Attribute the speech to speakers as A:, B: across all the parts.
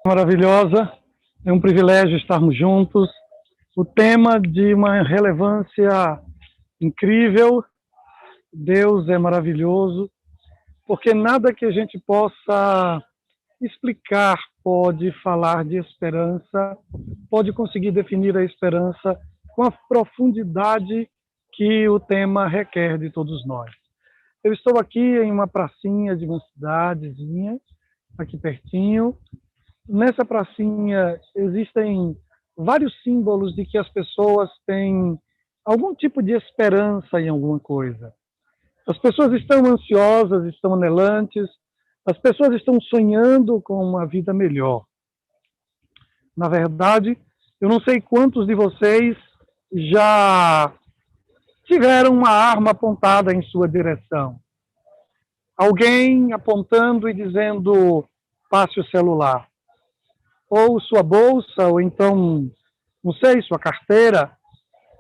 A: Maravilhosa, é um privilégio estarmos juntos. O tema de uma relevância incrível. Deus é maravilhoso, porque nada que a gente possa explicar pode falar de esperança, pode conseguir definir a esperança com a profundidade que o tema requer de todos nós. Eu estou aqui em uma pracinha de uma cidadezinha, aqui pertinho. Nessa pracinha existem vários símbolos de que as pessoas têm algum tipo de esperança em alguma coisa. As pessoas estão ansiosas, estão anelantes, as pessoas estão sonhando com uma vida melhor. Na verdade, eu não sei quantos de vocês já tiveram uma arma apontada em sua direção. Alguém apontando e dizendo, passe o celular. Ou sua bolsa, ou então, não sei, sua carteira,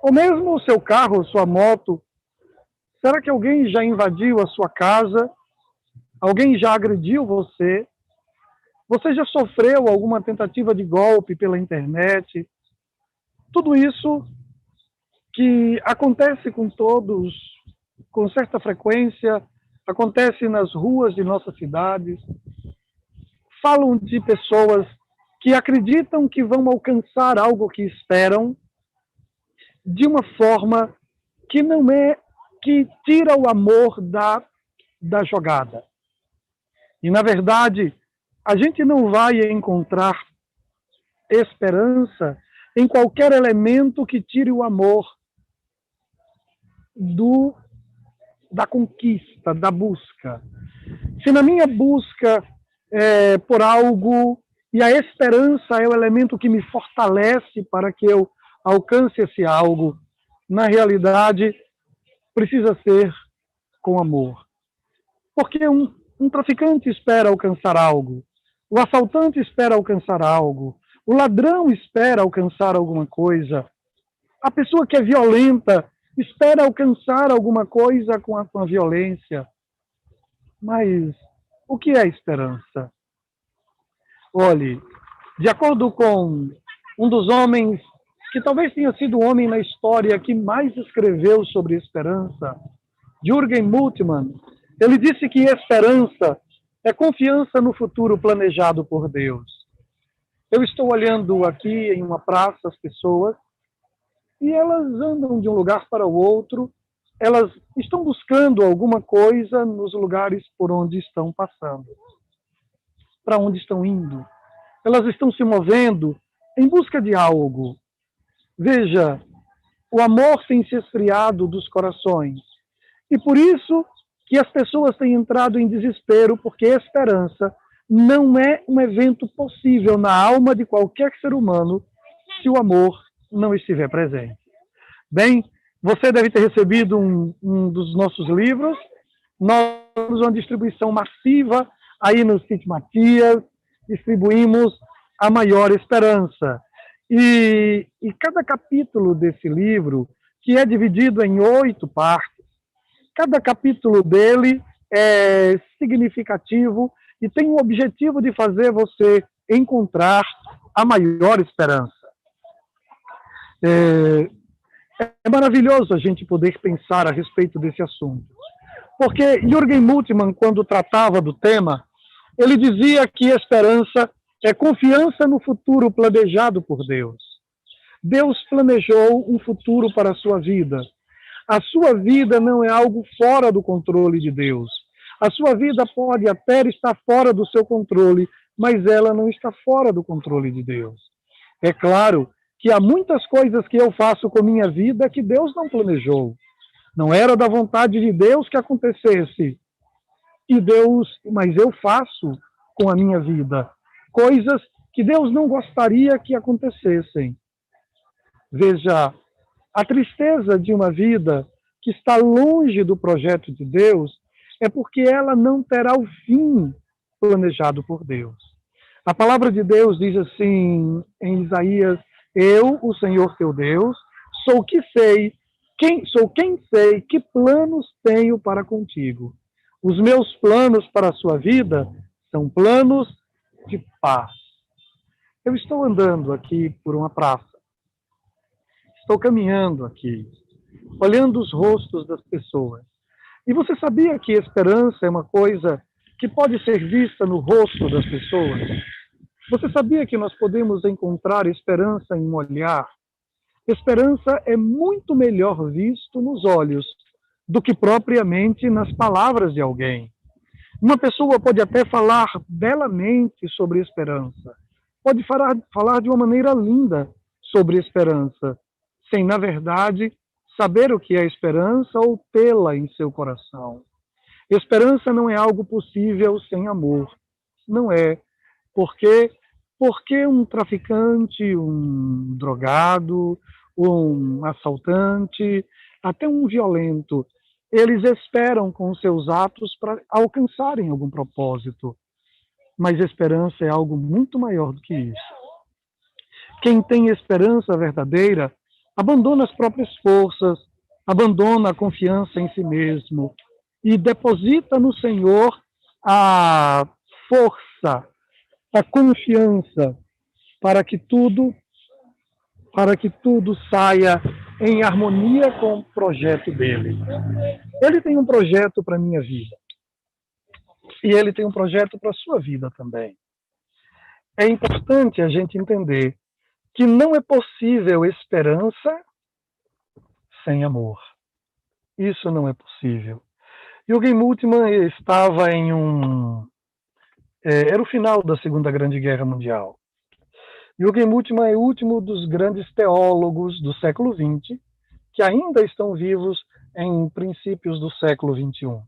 A: ou mesmo o seu carro, sua moto. Será que alguém já invadiu a sua casa? Alguém já agrediu você? Você já sofreu alguma tentativa de golpe pela internet? Tudo isso que acontece com todos, com certa frequência, acontece nas ruas de nossas cidades. Falam de pessoas que acreditam que vão alcançar algo que esperam de uma forma que não é, que tira o amor da jogada. E, na verdade, a gente não vai encontrar esperança em qualquer elemento que tire o amor da conquista, da busca. Se na minha busca por algo, e a esperança é o elemento que me fortalece para que eu alcance esse algo, na realidade, precisa ser com amor. Porque um traficante espera alcançar algo, o assaltante espera alcançar algo, o ladrão espera alcançar alguma coisa, a pessoa que é violenta espera alcançar alguma coisa com a violência. Mas o que é esperança? Olhe, de acordo com um dos homens que talvez tenha sido o homem na história que mais escreveu sobre esperança, Jürgen Moltmann, ele disse que esperança é confiança no futuro planejado por Deus. Eu estou olhando aqui em uma praça as pessoas e elas andam de um lugar para o outro, elas estão buscando alguma coisa nos lugares por onde estão passando, para onde estão indo. Elas estão se movendo em busca de algo. Veja, o amor tem se esfriado dos corações. E por isso que as pessoas têm entrado em desespero, porque a esperança não é um evento possível na alma de qualquer ser humano se o amor não estiver presente. Bem, você deve ter recebido um dos nossos livros. Nós temos uma distribuição massiva aí no Sítio Matias, distribuímos A Maior Esperança. E cada capítulo desse livro, que é dividido em 8 partes, cada capítulo dele é significativo e tem o objetivo de fazer você encontrar a maior esperança. É maravilhoso a gente poder pensar a respeito desse assunto. Porque Jürgen Moltmann, quando tratava do tema, ele dizia que esperança é confiança no futuro planejado por Deus. Deus planejou um futuro para a sua vida. A sua vida não é algo fora do controle de Deus. A sua vida pode até estar fora do seu controle, mas ela não está fora do controle de Deus. É claro que há muitas coisas que eu faço com minha vida que Deus não planejou. Não era da vontade de Deus que acontecesse. Mas eu faço com a minha vida coisas que Deus não gostaria que acontecessem. Veja, a tristeza de uma vida que está longe do projeto de Deus é porque ela não terá o fim planejado por Deus. A palavra de Deus diz assim em Isaías: eu, o Senhor teu Deus, sou quem sei que planos tenho para contigo. Os meus planos para a sua vida são planos de paz. Eu estou andando aqui por uma praça, estou caminhando aqui, olhando os rostos das pessoas. E você sabia que esperança é uma coisa que pode ser vista no rosto das pessoas? Você sabia que nós podemos encontrar esperança em um olhar? Esperança é muito melhor visto nos olhos do que propriamente nas palavras de alguém. Uma pessoa pode até falar belamente sobre esperança, pode falar de uma maneira linda sobre esperança, sem, na verdade, saber o que é esperança ou tê-la em seu coração. Esperança não é algo possível sem amor. Não é. Porque, porque um traficante, um drogado, um assaltante, até um violento, eles esperam com seus atos para alcançarem algum propósito. Mas esperança é algo muito maior do que isso. Quem tem esperança verdadeira abandona as próprias forças, abandona a confiança em si mesmo e deposita no Senhor a força, a confiança para que tudo saia em harmonia com o projeto dele. Ele tem um projeto para a minha vida e ele tem um projeto para a sua vida também. É importante a gente entender que não é possível esperança sem amor. Isso não é possível. Jürgen Moltmann estava em era o final da Segunda Grande Guerra Mundial. Jürgen Moltmann é o último dos grandes teólogos do século XX que ainda estão vivos em princípios do século XXI.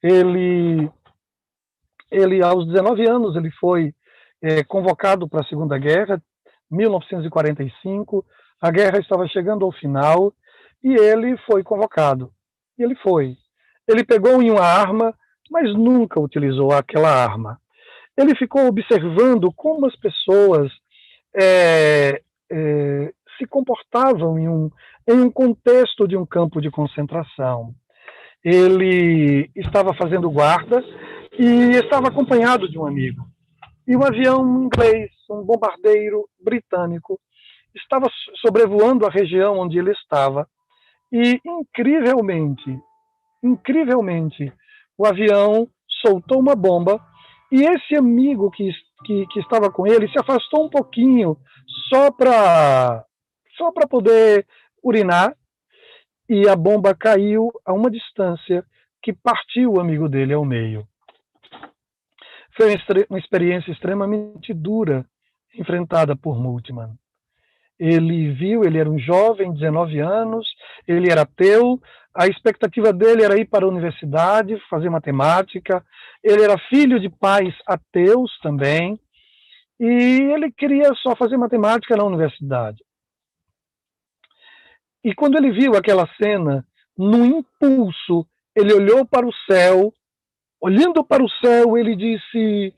A: Ele aos 19 anos, ele foi convocado para a Segunda Guerra, 1945. A guerra estava chegando ao final e ele foi convocado. E ele foi. Ele pegou em uma arma, mas nunca utilizou aquela arma. Ele ficou observando como as pessoas se comportavam em um contexto de um campo de concentração. Ele estava fazendo guarda e estava acompanhado de um amigo. E um avião inglês, um bombardeiro britânico, estava sobrevoando a região onde ele estava. E, incrivelmente, o avião soltou uma bomba e esse amigo que estava com ele se afastou um pouquinho só para poder urinar e a bomba caiu a uma distância que partiu o amigo dele ao meio. Foi uma experiência extremamente dura enfrentada por Moltmann. Ele era um jovem, 19 anos, ele era ateu, a expectativa dele era ir para a universidade, fazer matemática, ele era filho de pais ateus também, e ele queria só fazer matemática na universidade. E quando ele viu aquela cena, no impulso, ele olhou para o céu, olhando para o céu, ele disse: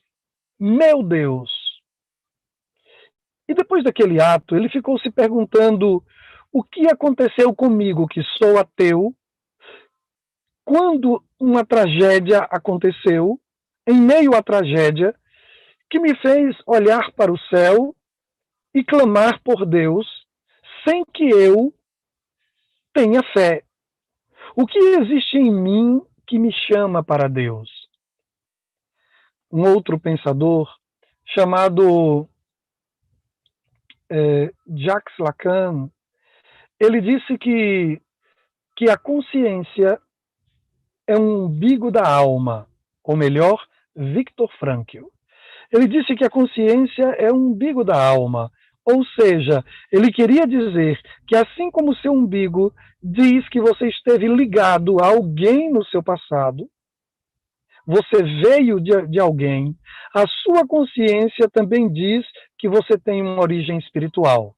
A: meu Deus! E depois daquele ato, ele ficou se perguntando o que aconteceu comigo, que sou ateu, quando uma tragédia aconteceu, em meio à tragédia, que me fez olhar para o céu e clamar por Deus, sem que eu tenha fé. O que existe em mim que me chama para Deus? Um outro pensador chamado Jacques Lacan, ele disse que a consciência é um umbigo da alma, ou melhor, Viktor Frankl. Ele disse que a consciência é um umbigo da alma, ou seja, ele queria dizer que assim como o seu umbigo diz que você esteve ligado a alguém no seu passado, você veio de alguém, a sua consciência também diz que você tem uma origem espiritual.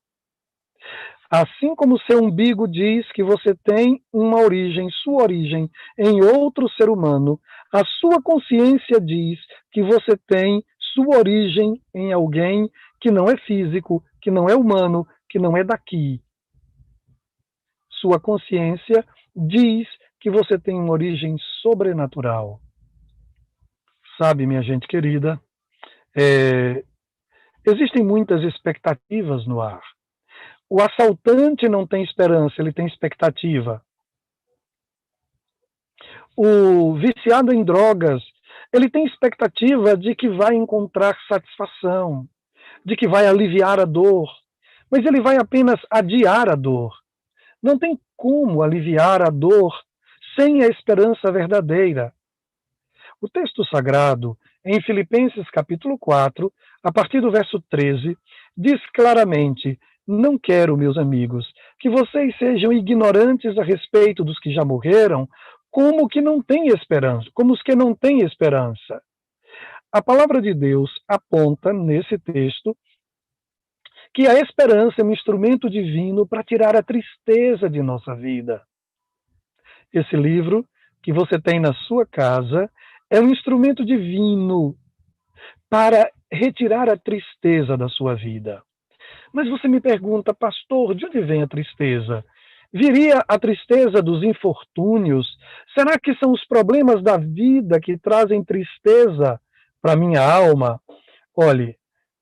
A: Assim como seu umbigo diz que você tem uma origem, sua origem, em outro ser humano, a sua consciência diz que você tem sua origem em alguém que não é físico, que não é humano, que não é daqui. Sua consciência diz que você tem uma origem sobrenatural. Sabe, minha gente querida, Existem muitas expectativas no ar. O assaltante não tem esperança, ele tem expectativa. O viciado em drogas, ele tem expectativa de que vai encontrar satisfação, de que vai aliviar a dor, mas ele vai apenas adiar a dor. Não tem como aliviar a dor sem a esperança verdadeira. O texto sagrado, em Filipenses capítulo 4, a partir do verso 13, diz claramente: não quero, meus amigos, que vocês sejam ignorantes a respeito dos que já morreram, como que não têm esperança, como os que não têm esperança. A palavra de Deus aponta nesse texto que a esperança é um instrumento divino para tirar a tristeza de nossa vida. Esse livro que você tem na sua casa é um instrumento divino para retirar a tristeza da sua vida. Mas você me pergunta, pastor, de onde vem a tristeza? Viria a tristeza dos infortúnios? Será que são os problemas da vida que trazem tristeza para minha alma? Olhe,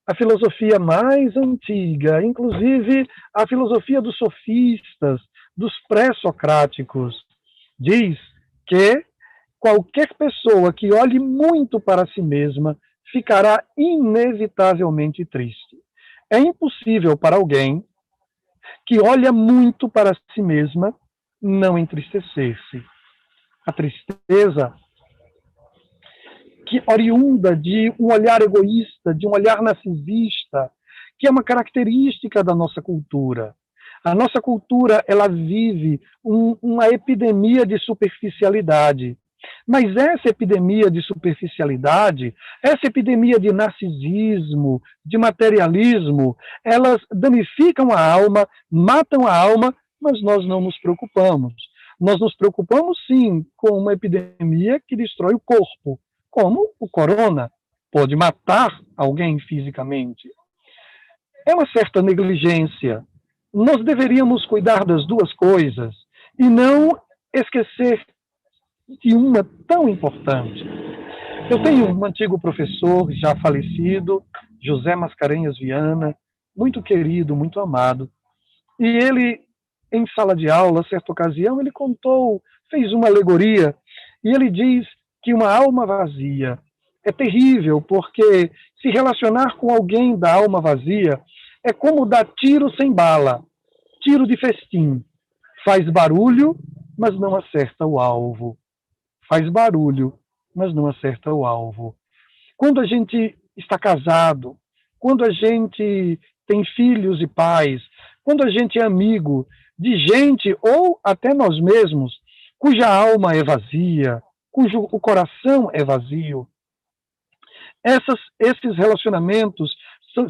A: a filosofia mais antiga, inclusive a filosofia dos sofistas, dos pré-socráticos, diz que qualquer pessoa que olhe muito para si mesma ficará inevitavelmente triste. É impossível para alguém que olha muito para si mesma não entristecer-se. A tristeza que oriunda de um olhar egoísta, de um olhar narcisista, que é uma característica da nossa cultura. A nossa cultura, ela vive uma epidemia de superficialidade. Mas essa epidemia de superficialidade, essa epidemia de narcisismo, de materialismo, elas danificam a alma, matam a alma, mas nós não nos preocupamos. Nós nos preocupamos, sim, com uma epidemia que destrói o corpo, como o corona pode matar alguém fisicamente. É uma certa negligência. Nós deveríamos cuidar das duas coisas e não esquecer de uma tão importante. Eu tenho um antigo professor, já falecido, José Mascarenhas Viana, muito querido, muito amado. E ele, em sala de aula, certa ocasião, ele contou, fez uma alegoria, e ele diz que uma alma vazia é terrível, porque se relacionar com alguém da alma vazia é como dar tiro sem bala, tiro de festim. Faz barulho, mas não acerta o alvo. Faz barulho, mas não acerta o alvo. Quando a gente está casado, quando a gente tem filhos e pais, quando a gente é amigo de gente, ou até nós mesmos, cuja alma é vazia, cujo o coração é vazio, esses relacionamentos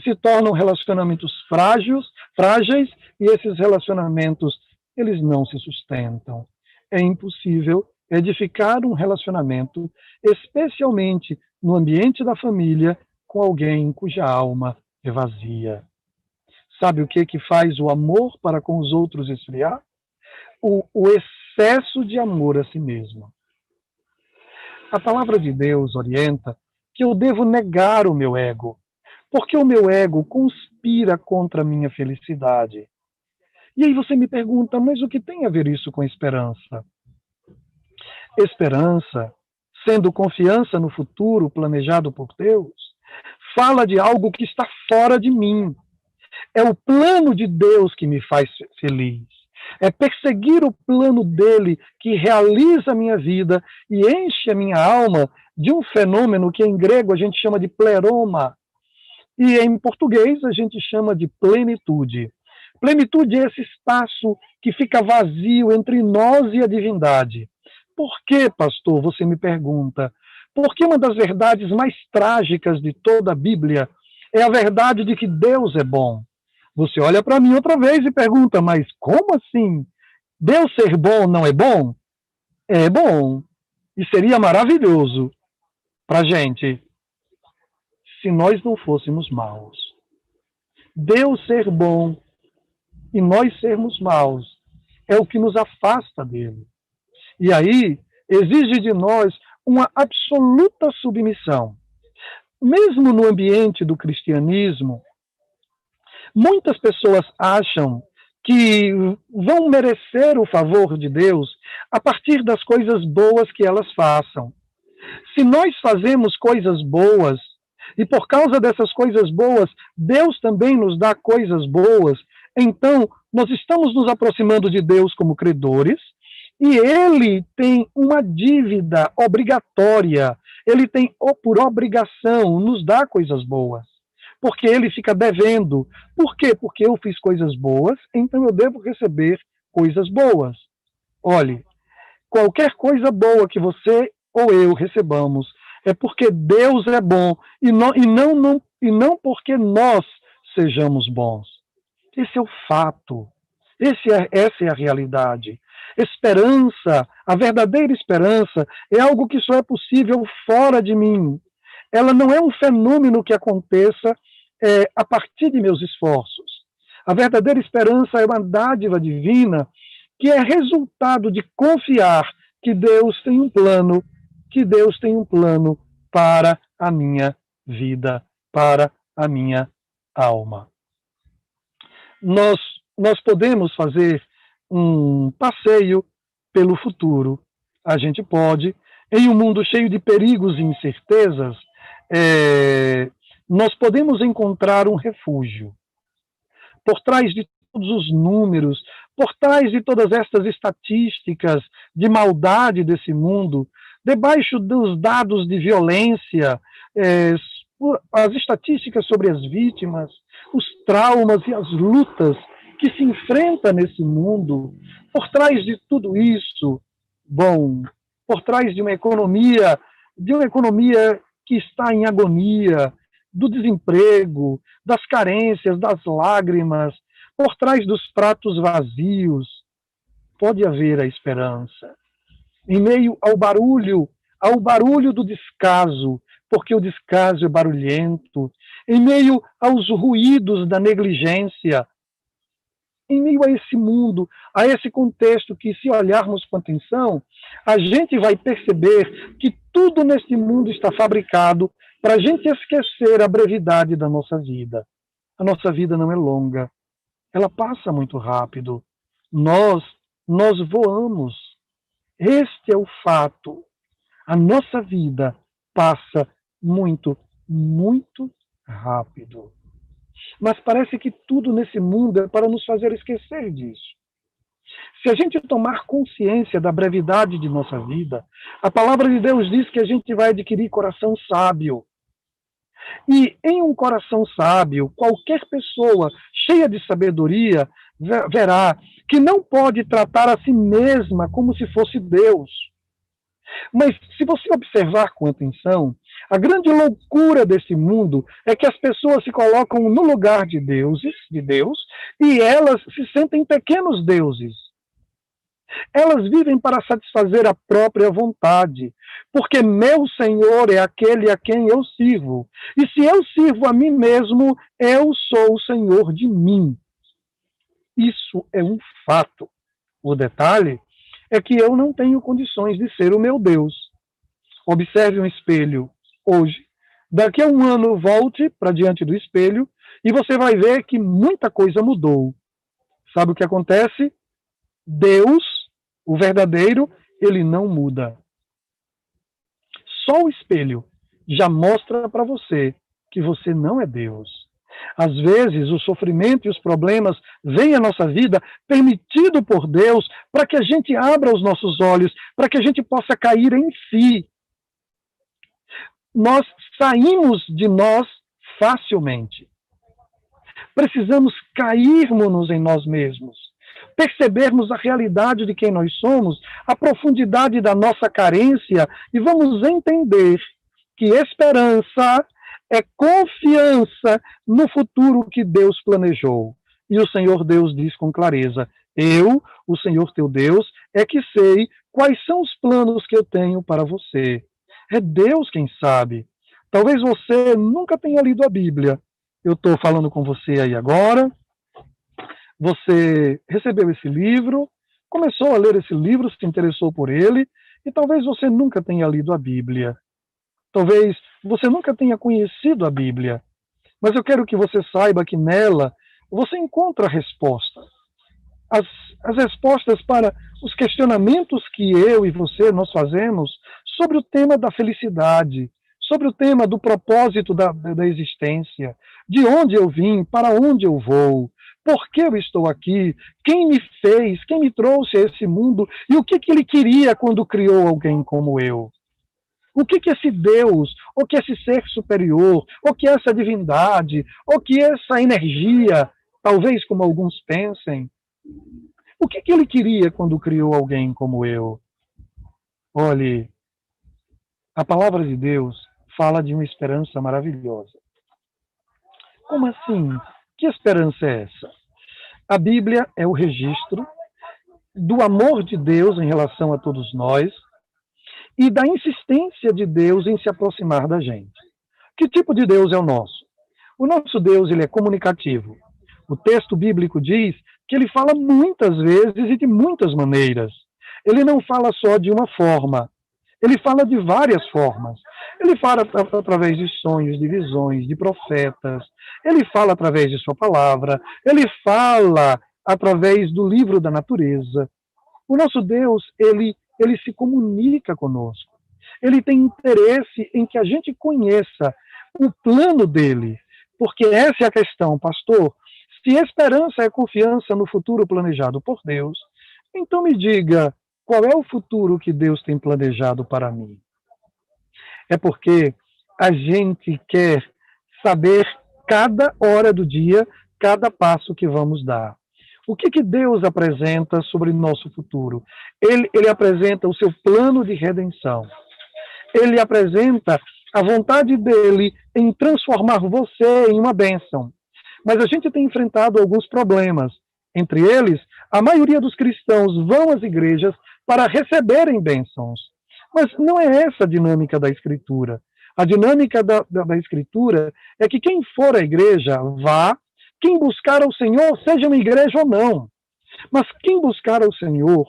A: se tornam relacionamentos frágeis, e esses relacionamentos, eles não se sustentam. É impossível edificar um relacionamento, especialmente no ambiente da família, com alguém cuja alma é vazia. Sabe o que faz o amor para com os outros esfriar? O excesso de amor a si mesmo. A palavra de Deus orienta que eu devo negar o meu ego, porque o meu ego conspira contra a minha felicidade. E aí você me pergunta, mas o que tem a ver isso com esperança? Esperança, sendo confiança no futuro planejado por Deus, fala de algo que está fora de mim. É o plano de Deus que me faz feliz. É perseguir o plano dele que realiza a minha vida e enche a minha alma de um fenômeno que em grego a gente chama de pleroma e em português a gente chama de plenitude. Plenitude é esse espaço que fica vazio entre nós e a divindade. Por que, pastor? Você me pergunta. Porque uma das verdades mais trágicas de toda a Bíblia é a verdade de que Deus é bom. Você olha para mim outra vez e pergunta, mas como assim? Deus ser bom não é bom? É bom. E seria maravilhoso para a gente se nós não fôssemos maus. Deus ser bom e nós sermos maus é o que nos afasta dele. E aí exige de nós uma absoluta submissão. mesmo no ambiente do cristianismo, muitas pessoas acham que vão merecer o favor de Deus a partir das coisas boas que elas façam. Se nós fazemos coisas boas, e por causa dessas coisas boas, Deus também nos dá coisas boas, então nós estamos nos aproximando de Deus como credores, e Ele tem uma dívida obrigatória, Ele tem por obrigação nos dar coisas boas, porque Ele fica devendo. Por quê? Porque eu fiz coisas boas, então eu devo receber coisas boas. Olhe, qualquer coisa boa que você ou eu recebamos é porque Deus é bom e não porque nós sejamos bons. Esse é o fato. Essa é a realidade. Esperança, a verdadeira esperança, é algo que só é possível fora de mim. Ela não é um fenômeno que aconteça a partir de meus esforços. A verdadeira esperança é uma dádiva divina que é resultado de confiar que Deus tem um plano, para a minha vida, para a minha alma. Nós podemos fazer um passeio pelo futuro. A gente pode, em um mundo cheio de perigos e incertezas, nós podemos encontrar um refúgio. Por trás de todos os números, por trás de todas estas estatísticas de maldade desse mundo, debaixo dos dados de violência, as estatísticas sobre as vítimas, os traumas e as lutas que se enfrenta nesse mundo, por trás de tudo isso, por trás de uma economia que está em agonia, do desemprego, das carências, das lágrimas, por trás dos pratos vazios, pode haver a esperança. Em meio ao barulho do descaso, porque o descaso é barulhento, em meio aos ruídos da negligência, em meio a esse mundo, a esse contexto que, se olharmos com atenção, a gente vai perceber que tudo neste mundo está fabricado para a gente esquecer a brevidade da nossa vida. A nossa vida não é longa, ela passa muito rápido. Nós voamos. Este é o fato. A nossa vida passa muito, muito rápido. Mas parece que tudo nesse mundo é para nos fazer esquecer disso. Se a gente tomar consciência da brevidade de nossa vida, a palavra de Deus diz que a gente vai adquirir coração sábio. E em um coração sábio, qualquer pessoa cheia de sabedoria verá que não pode tratar a si mesma como se fosse Deus. Mas se você observar com atenção, a grande loucura desse mundo é que as pessoas se colocam no lugar de Deus, e elas se sentem pequenos deuses. Elas vivem para satisfazer a própria vontade, porque meu Senhor é aquele a quem eu sirvo. E se eu sirvo a mim mesmo, eu sou o Senhor de mim. Isso é um fato. O detalhe é que eu não tenho condições de ser o meu Deus. Observe um espelho hoje. Daqui a um ano, volte para diante do espelho e você vai ver que muita coisa mudou. Sabe o que acontece? Deus, o verdadeiro, ele não muda. Só o espelho já mostra para você que você não é Deus. Às vezes, o sofrimento e os problemas vêm à nossa vida permitido por Deus para que a gente abra os nossos olhos, para que a gente possa cair em si. Nós saímos de nós facilmente. Precisamos cairmos em nós mesmos, percebermos a realidade de quem nós somos, a profundidade da nossa carência e vamos entender que esperança é confiança no futuro que Deus planejou. E o Senhor Deus diz com clareza: eu, o Senhor teu Deus, é que sei quais são os planos que eu tenho para você. É Deus quem sabe. Talvez você nunca tenha lido a Bíblia. Eu estou falando com você aí agora. Você recebeu esse livro, começou a ler esse livro, se interessou por ele, e talvez você nunca tenha lido a Bíblia. Talvez você nunca tenha conhecido a Bíblia, mas eu quero que você saiba que nela você encontra a resposta. As, as respostas para os questionamentos que eu e você nós fazemos sobre o tema da felicidade, sobre o tema do propósito da existência, de onde eu vim, para onde eu vou, por que eu estou aqui, quem me fez, quem me trouxe a esse mundo e o que ele queria quando criou alguém como eu. O que esse Deus, ou que esse ser superior, ou que essa divindade, ou que essa energia, talvez como alguns pensem, o que ele queria quando criou alguém como eu? Olhe, a palavra de Deus fala de uma esperança maravilhosa. Como assim? Que esperança é essa? A Bíblia é o registro do amor de Deus em relação a todos nós e da insistência de Deus em se aproximar da gente. Que tipo de Deus é o nosso? O nosso Deus, ele é comunicativo. O texto bíblico diz que ele fala muitas vezes e de muitas maneiras. Ele não fala só de uma forma, ele fala de várias formas. Ele fala através de sonhos, de visões, de profetas. Ele fala através de sua palavra. Ele fala através do livro da natureza. O nosso Deus, ele se comunica conosco. Ele tem interesse em que a gente conheça o plano dele. Porque essa é a questão, pastor. Se esperança é confiança no futuro planejado por Deus, então me diga, qual é o futuro que Deus tem planejado para mim? É porque a gente quer saber cada hora do dia, cada passo que vamos dar. O que Deus apresenta sobre nosso futuro? Ele apresenta o seu plano de redenção. Ele apresenta a vontade dele em transformar você em uma bênção. Mas a gente tem enfrentado alguns problemas. Entre eles, a maioria dos cristãos vão às igrejas para receberem bênçãos. Mas não é essa a dinâmica da Escritura. A dinâmica da Escritura é que quem for à igreja, vá. Quem buscar ao Senhor, seja uma igreja ou não. Mas quem buscar ao Senhor,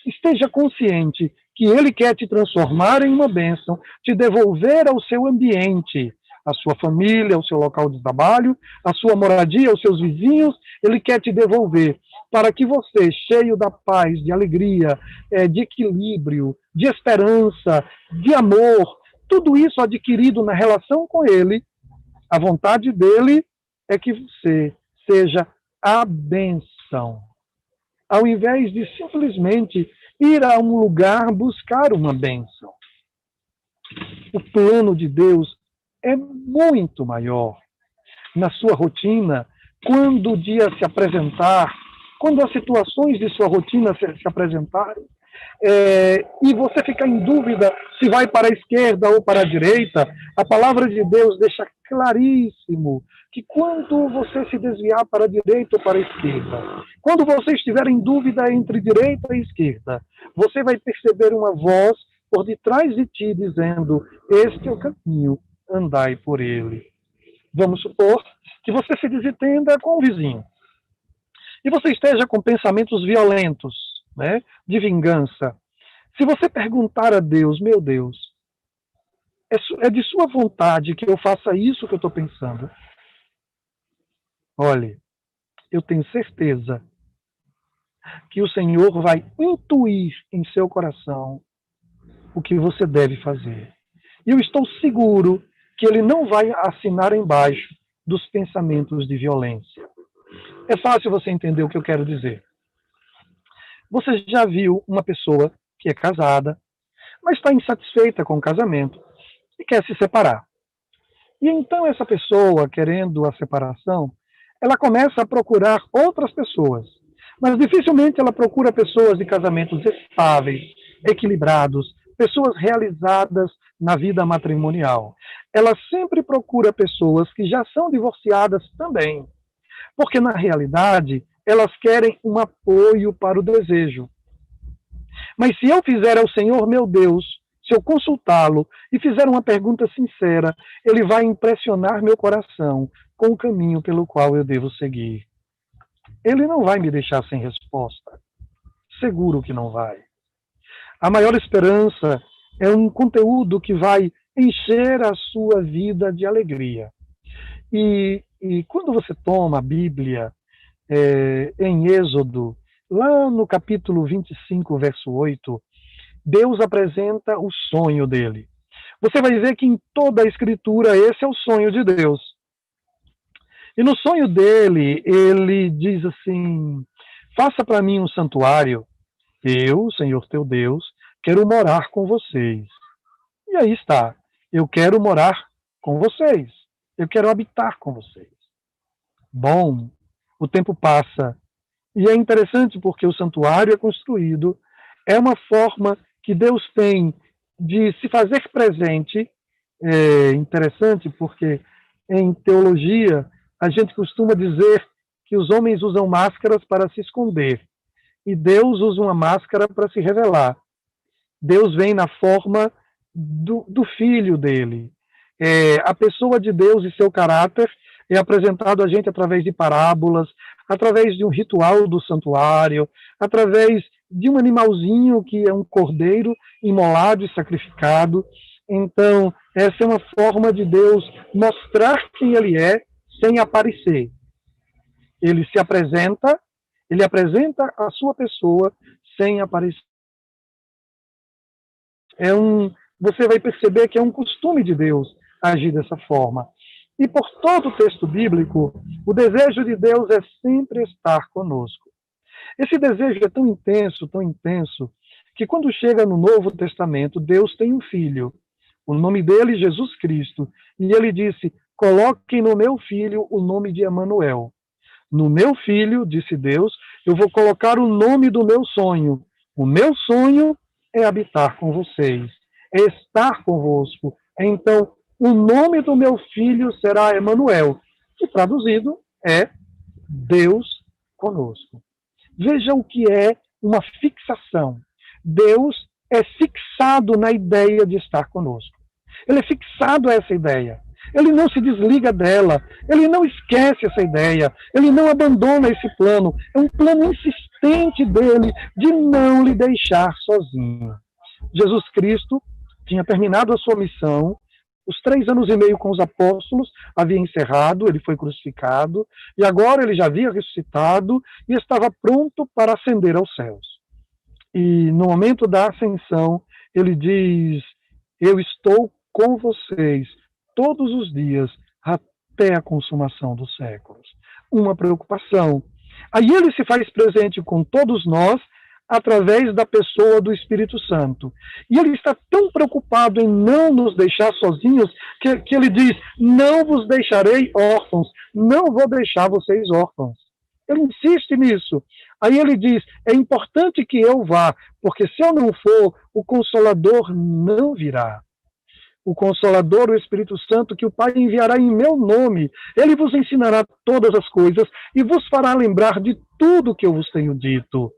A: esteja consciente que Ele quer te transformar em uma bênção, te devolver ao seu ambiente, à sua família, ao seu local de trabalho, à sua moradia, aos seus vizinhos. Ele quer te devolver para que você, cheio da paz, de alegria, de equilíbrio, de esperança, de amor, tudo isso adquirido na relação com Ele, a vontade dele é que você seja a bênção. Ao invés de simplesmente ir a um lugar buscar uma bênção. O plano de Deus é muito maior. Na sua rotina, quando o dia se apresentar, quando as situações de sua rotina se apresentarem, e você ficar em dúvida se vai para a esquerda ou para a direita, a palavra de Deus deixa claríssimo que quando você se desviar para a direita ou para a esquerda, quando você estiver em dúvida entre direita e esquerda, você vai perceber uma voz por detrás de ti dizendo: este é o caminho, andai por ele. Vamos supor que você se desentenda com o vizinho e você esteja com pensamentos violentos, né, de vingança. Se você perguntar a Deus: meu Deus, é de sua vontade que eu faça isso que eu estou pensando? Olhe, eu tenho certeza que o Senhor vai intuir em seu coração o que você deve fazer. E eu estou seguro que Ele não vai assinar embaixo dos pensamentos de violência. É fácil você entender o que eu quero dizer. Você já viu uma pessoa que é casada, mas está insatisfeita com o casamento e quer se separar. E então essa pessoa, querendo a separação, ela começa a procurar outras pessoas. Mas dificilmente ela procura pessoas de casamentos estáveis, equilibrados, pessoas realizadas na vida matrimonial. Ela sempre procura pessoas que já são divorciadas também. Porque, na realidade, elas querem um apoio para o desejo. Mas se eu fizer ao Senhor meu Deus, se eu consultá-lo e fizer uma pergunta sincera, ele vai impressionar meu coração com o caminho pelo qual eu devo seguir. Ele não vai me deixar sem resposta. Seguro que não vai. A maior esperança é um conteúdo que vai encher a sua vida de alegria. E quando você toma a Bíblia, em Êxodo, lá no capítulo 25, verso 8, Deus apresenta o sonho dele. Você vai ver que em toda a Escritura esse é o sonho de Deus. E no sonho dele, ele diz assim: faça para mim um santuário, eu, Senhor teu Deus, quero morar com vocês. E aí está, eu quero morar com vocês, eu quero habitar com vocês. Bom, o tempo passa, e é interessante porque o santuário é construído, é uma forma que Deus tem de se fazer presente. É interessante porque em teologia a gente costuma dizer que os homens usam máscaras para se esconder e Deus usa uma máscara para se revelar. Deus vem na forma do filho dele. A pessoa de Deus e seu caráter é apresentado a gente através de parábolas, através de um ritual do santuário, através de um animalzinho que é um cordeiro imolado e sacrificado. Então, essa é uma forma de Deus mostrar quem ele é sem aparecer. Ele se apresenta, ele apresenta a sua pessoa sem aparecer. Você vai perceber que é um costume de Deus agir dessa forma. E por todo o texto bíblico, o desejo de Deus é sempre estar conosco. Esse desejo é tão intenso, que quando chega no Novo Testamento, Deus tem um filho. O nome dele é Jesus Cristo. E ele disse: coloquem no meu filho o nome de Emanuel. No meu filho, disse Deus, eu vou colocar o nome do meu sonho. O meu sonho é habitar com vocês, é estar convosco. Então, o nome do meu filho será Emanuel, que traduzido é Deus conosco. Veja o que é uma fixação. Deus é fixado na ideia de estar conosco. Ele é fixado a essa ideia. Ele não se desliga dela, ele não esquece essa ideia, ele não abandona esse plano. É um plano insistente dele de não lhe deixar sozinho. Jesus Cristo tinha terminado a sua missão, os 3 anos e meio com os apóstolos havia encerrado, ele foi crucificado, e agora ele já havia ressuscitado e estava pronto para ascender aos céus. E no momento da ascensão, ele diz: eu estou com vocês todos os dias até a consumação dos séculos. Uma preocupação. Aí ele se faz presente com todos nós através da pessoa do Espírito Santo. E ele está tão preocupado em não nos deixar sozinhos que ele diz: não vos deixarei órfãos, não vou deixar vocês órfãos. Ele insiste nisso. Aí ele diz: é importante que eu vá, porque se eu não for, o Consolador não virá. O Consolador, o Espírito Santo, que o Pai enviará em meu nome. Ele vos ensinará todas as coisas e vos fará lembrar de tudo que eu vos tenho dito.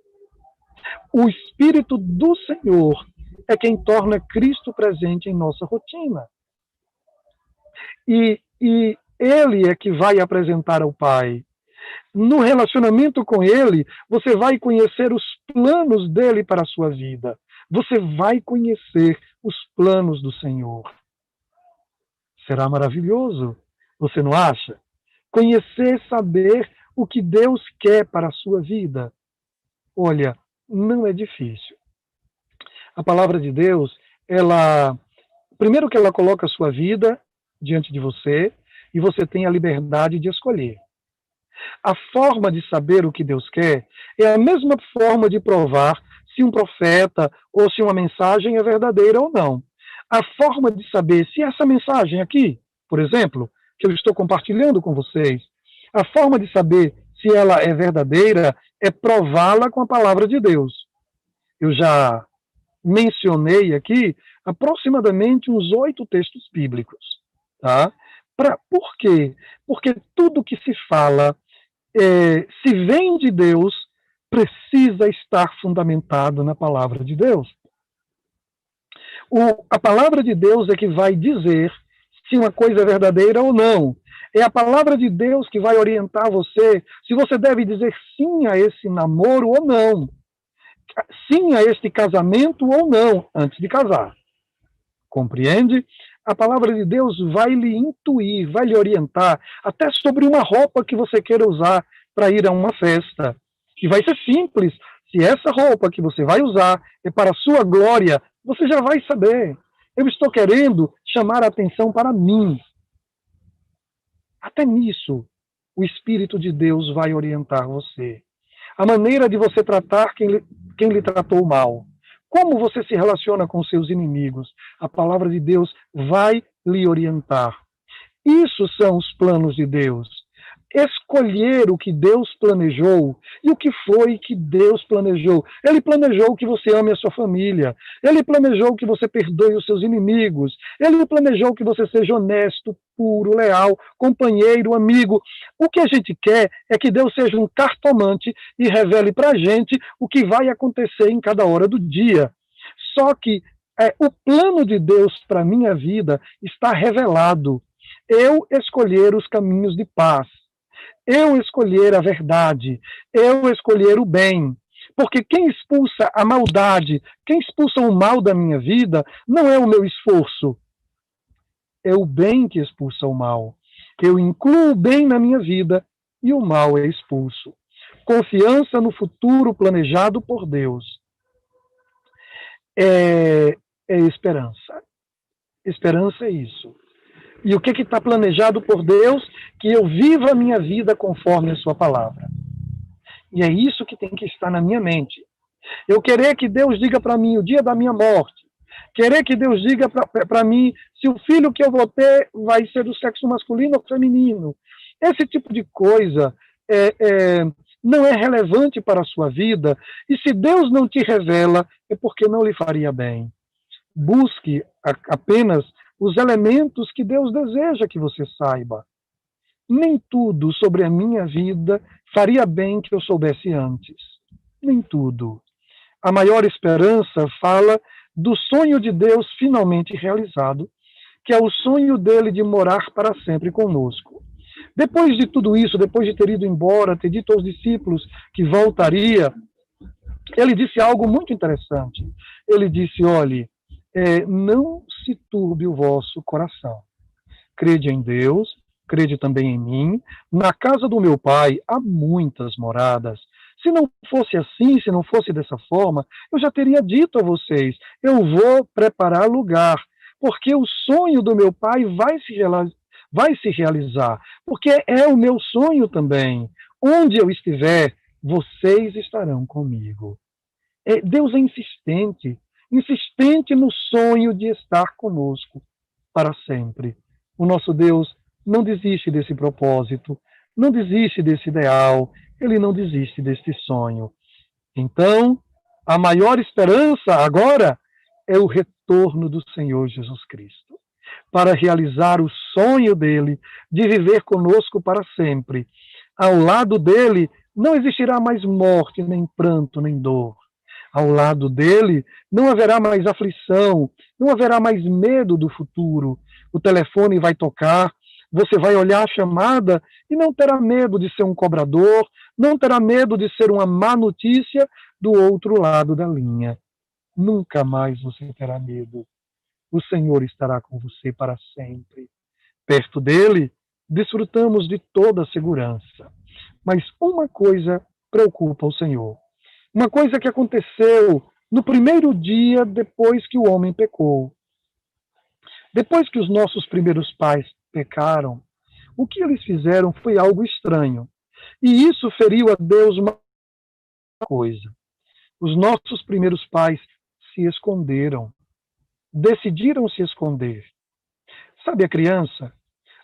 A: O Espírito do Senhor é quem torna Cristo presente em nossa rotina. E ele é que vai apresentar ao Pai. No relacionamento com ele, você vai conhecer os planos dele para a sua vida. Você vai conhecer os planos do Senhor. Será maravilhoso, você não acha? Conhecer, saber o que Deus quer para a sua vida. Olha, não é difícil. A palavra de Deus, primeiro que ela coloca a sua vida diante de você e você tem a liberdade de escolher. A forma de saber o que Deus quer é a mesma forma de provar se um profeta ou se uma mensagem é verdadeira ou não. A forma de saber se essa mensagem aqui, por exemplo, que eu estou compartilhando com vocês, a forma de saber se ela é verdadeira é prová-la com a palavra de Deus. Eu já mencionei aqui aproximadamente uns 8 textos bíblicos. Tá? Por quê? Porque tudo que se fala, se vem de Deus, precisa estar fundamentado na palavra de Deus. A palavra de Deus é que vai dizer se uma coisa é verdadeira ou não. É a palavra de Deus que vai orientar você se você deve dizer sim a esse namoro ou não. Sim a este casamento ou não, antes de casar. Compreende? A palavra de Deus vai lhe intuir, vai lhe orientar, até sobre uma roupa que você queira usar para ir a uma festa. E vai ser simples. Se essa roupa que você vai usar é para a sua glória, você já vai saber. Eu estou querendo chamar a atenção para mim. Até nisso, o Espírito de Deus vai orientar você. A maneira de você tratar quem lhe tratou mal. Como você se relaciona com seus inimigos. A palavra de Deus vai lhe orientar. Isso são os planos de Deus. Escolher o que Deus planejou. E o que foi que Deus planejou? Ele planejou que você ame a sua família. Ele planejou que você perdoe os seus inimigos. Ele planejou que você seja honesto, puro, leal, companheiro, amigo. O que a gente quer é que Deus seja um cartomante e revele para a gente o que vai acontecer em cada hora do dia. Só que o plano de Deus para a minha vida está revelado. Eu escolher os caminhos de paz. Eu escolher a verdade, eu escolher o bem. Porque quem expulsa a maldade, quem expulsa o mal da minha vida, não é o meu esforço. É o bem que expulsa o mal. Eu incluo o bem na minha vida e o mal é expulso. Confiança no futuro planejado por Deus é esperança. Esperança é isso. E o que está planejado por Deus? Que eu viva a minha vida conforme a sua palavra. E é isso que tem que estar na minha mente. Eu querer que Deus diga para mim o dia da minha morte. Querer que Deus diga para mim se o filho que eu vou ter vai ser do sexo masculino ou feminino. Esse tipo de coisa não é relevante para a sua vida. E se Deus não te revela, é porque não lhe faria bem. Busque apenas os elementos que Deus deseja que você saiba. Nem tudo sobre a minha vida faria bem que eu soubesse antes. Nem tudo. A maior esperança fala do sonho de Deus finalmente realizado, que é o sonho dele de morar para sempre conosco. Depois de tudo isso, depois de ter ido embora, ter dito aos discípulos que voltaria, ele disse algo muito interessante. Ele disse, olhe, não se turbe o vosso coração. Crede em Deus, crede também em mim. Na casa do meu pai há muitas moradas. Se não fosse assim, se não fosse dessa forma, eu já teria dito a vocês, eu vou preparar lugar, porque o sonho do meu pai vai se realizar, porque é o meu sonho também. Onde eu estiver, vocês estarão comigo. Deus é insistente no sonho de estar conosco para sempre. O nosso Deus não desiste desse propósito, não desiste desse ideal, ele não desiste deste sonho. Então, a maior esperança agora é o retorno do Senhor Jesus Cristo, para realizar o sonho dele de viver conosco para sempre. Ao lado dele não existirá mais morte, nem pranto, nem dor. Ao lado dele não haverá mais aflição, não haverá mais medo do futuro. O telefone vai tocar, você vai olhar a chamada e não terá medo de ser um cobrador, não terá medo de ser uma má notícia do outro lado da linha. Nunca mais você terá medo. O Senhor estará com você para sempre. Perto dele, desfrutamos de toda a segurança. Mas uma coisa preocupa o Senhor. Uma coisa que aconteceu no primeiro dia depois que o homem pecou. Depois que os nossos primeiros pais pecaram, o que eles fizeram foi algo estranho. E isso feriu a Deus uma coisa. Os nossos primeiros pais se esconderam. Decidiram se esconder. Sabe a criança?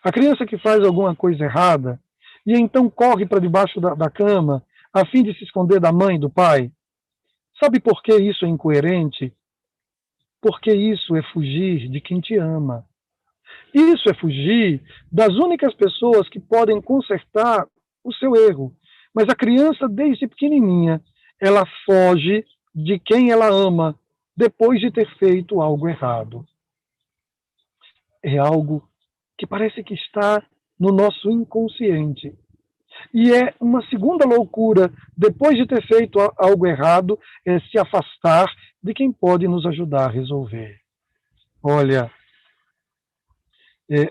A: A criança que faz alguma coisa errada e então corre para debaixo da cama a fim de se esconder da mãe e do pai. Sabe por que isso é incoerente? Porque isso é fugir de quem te ama. Isso é fugir das únicas pessoas que podem consertar o seu erro. Mas a criança, desde pequenininha, ela foge de quem ela ama depois de ter feito algo errado. É algo que parece que está no nosso inconsciente. E é uma segunda loucura, depois de ter feito algo errado, é se afastar de quem pode nos ajudar a resolver. Olha,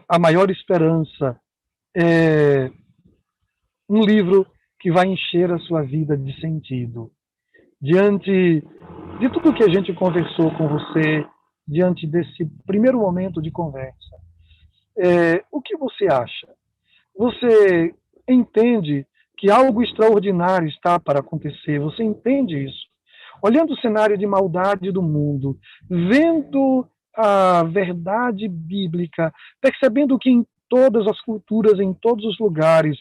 A: A Maior Esperança é um livro que vai encher a sua vida de sentido. Diante de tudo que a gente conversou com você, diante desse primeiro momento de conversa, o que você acha? Você entende que algo extraordinário está para acontecer? Você entende isso? Olhando o cenário de maldade do mundo, vendo a verdade bíblica, percebendo que em todas as culturas, em todos os lugares,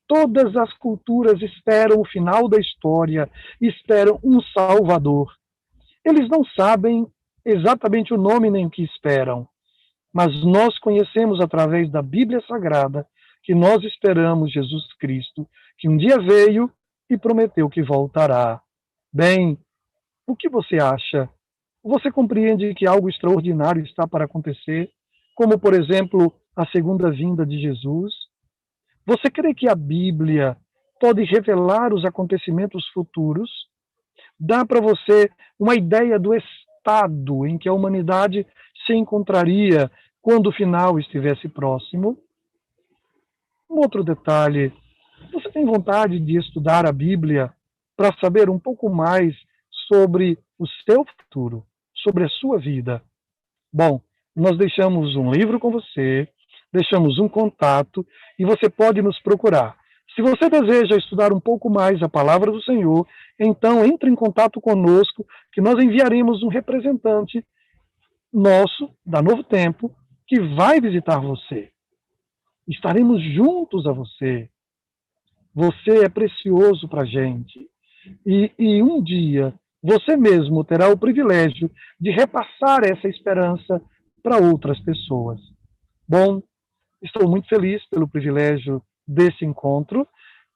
A: todas as culturas esperam o final da história, esperam um Salvador. Eles não sabem exatamente o nome nem o que esperam, mas nós conhecemos através da Bíblia Sagrada que nós esperamos Jesus Cristo, que um dia veio e prometeu que voltará. Bem, o que você acha? Você compreende que algo extraordinário está para acontecer, como, por exemplo, a segunda vinda de Jesus? Você crê que a Bíblia pode revelar os acontecimentos futuros? Dá para você uma ideia do estado em que a humanidade se encontraria quando o final estivesse próximo? Um outro detalhe: você tem vontade de estudar a Bíblia para saber um pouco mais sobre o seu futuro, sobre a sua vida? Bom, nós deixamos um livro com você, deixamos um contato e você pode nos procurar. Se você deseja estudar um pouco mais a palavra do Senhor, então entre em contato conosco, que nós enviaremos um representante nosso, da Novo Tempo, que vai visitar você. Estaremos juntos a você. Você é precioso para a gente. E um dia você mesmo terá o privilégio de repassar essa esperança para outras pessoas. Bom, estou muito feliz pelo privilégio desse encontro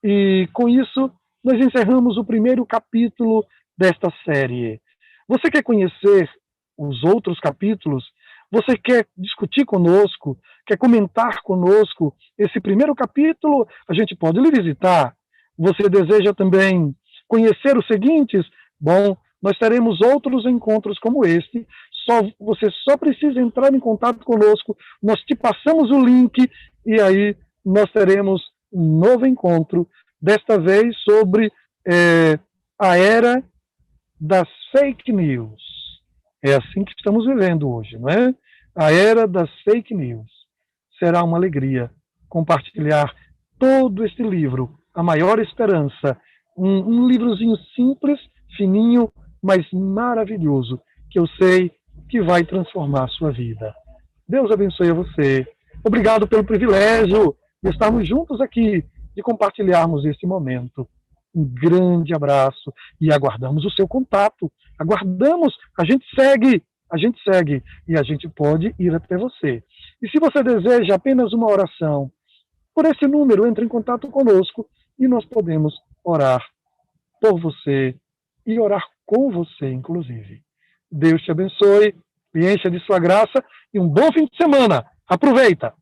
A: e, com isso, nós encerramos o primeiro capítulo desta série. Você quer conhecer os outros capítulos? Você quer discutir conosco? Quer comentar conosco esse primeiro capítulo? A gente pode lhe visitar. Você deseja também conhecer os seguintes? Bom, nós teremos outros encontros como este. Você só precisa entrar em contato conosco. Nós te passamos o link e aí nós teremos um novo encontro, desta vez sobre a era das fake news. É assim que estamos vivendo hoje, não é? A era das fake news. Será uma alegria compartilhar todo este livro, A Maior Esperança, um livrozinho simples, fininho, mas maravilhoso, que eu sei que vai transformar a sua vida. Deus abençoe a você. Obrigado pelo privilégio de estarmos juntos aqui, de compartilharmos este momento. Um grande abraço e aguardamos o seu contato. Aguardamos, a gente segue e a gente pode ir até você. E se você deseja apenas uma oração, por esse número, entre em contato conosco e nós podemos orar por você e orar com você, inclusive. Deus te abençoe, me encha de sua graça e um bom fim de semana. Aproveita!